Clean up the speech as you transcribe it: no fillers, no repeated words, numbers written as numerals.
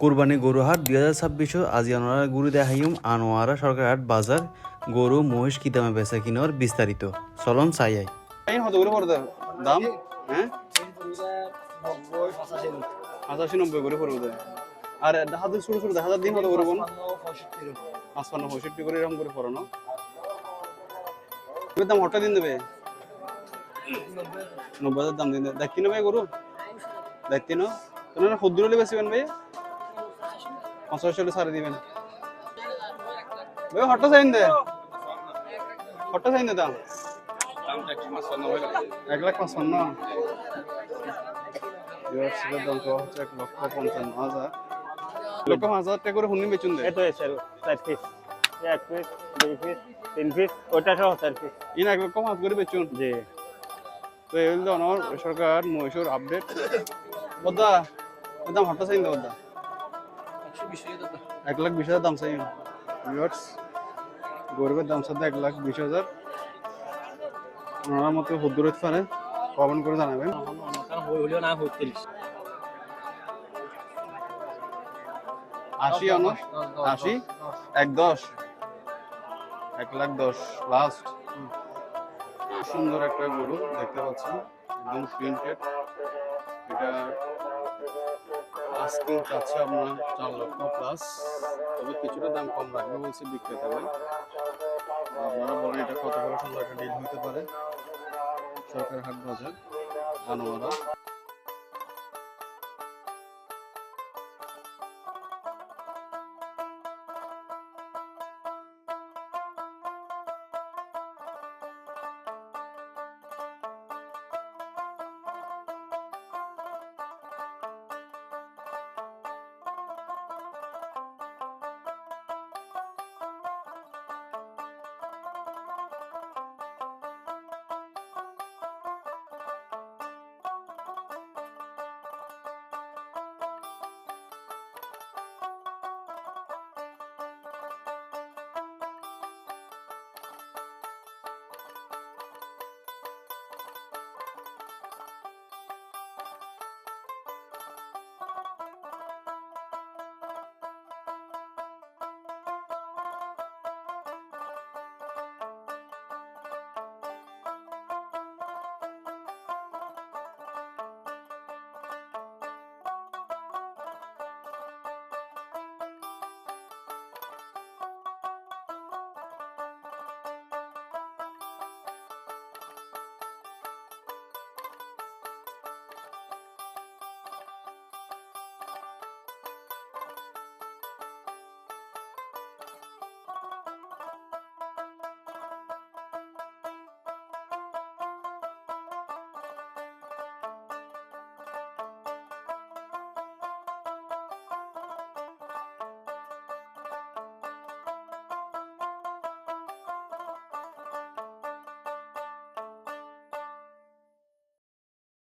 কুরবানি গরু হাট 2026 আজি আনোয়ারা গরু দেখাইম আনোয়ারা সরকার হাট বাজার গরু মহিষ কি দামে বেচা কিনার বিস্তারিত চলন চাইয়াই কত করে পড়বে দাম? হ্যাঁ 85-90 করে পড়বে। আর হাতে ছোট ছোট দেখা দিন কত করে কোন 55-65 করে এরকম করে পড়ানো দাম হঠাৎ দিন দেবে 90,000 দাম দিন দেখি না ভাই গরু দেখতে না তোমরা খুদ্র হলে বেশি ভাই 85 হলে সারে দিবেন ভাই হঠাৎ চাইন দে দাম 1,55,000 দাম তো হচ্ছে 1,55,000 1,50,000 টাকা করে হুন্নি বেচুন দে এটা sir 4 piece 1 piece 2 piece 3 piece ওটা সহ 4 পিস ইন 1,50,000 করে বেচুন জি তো এই হলো আমার সরকার মহীশূর আপডেট বদা দাম হঠাৎ চাইন দে বদা 1,20,000 দাম চাই ভিউয়ার্স গরিবের দাম সাথে 1,20,000 ওনার মতো হুদ্দুরত পারে কমেন্ট করে জানাবেন হইলো না 30 80 অনর 80 1,10 1,10,000 লাস্ট সুন্দর একটা গরু দেখতে পাচ্ছেন একদম প্রিন্টেড এটা আজকে চাচ্ছে আপনার 4 লক্ষ প্লাস তবে কিছুটা দাম কম রাখবে বলছে বিক্রেতা ভাই আপনারা বলেন এটা কত বড় সুন্দর একটা ডিল হতে পারে সরকার হাট বাজার আনোয়ারা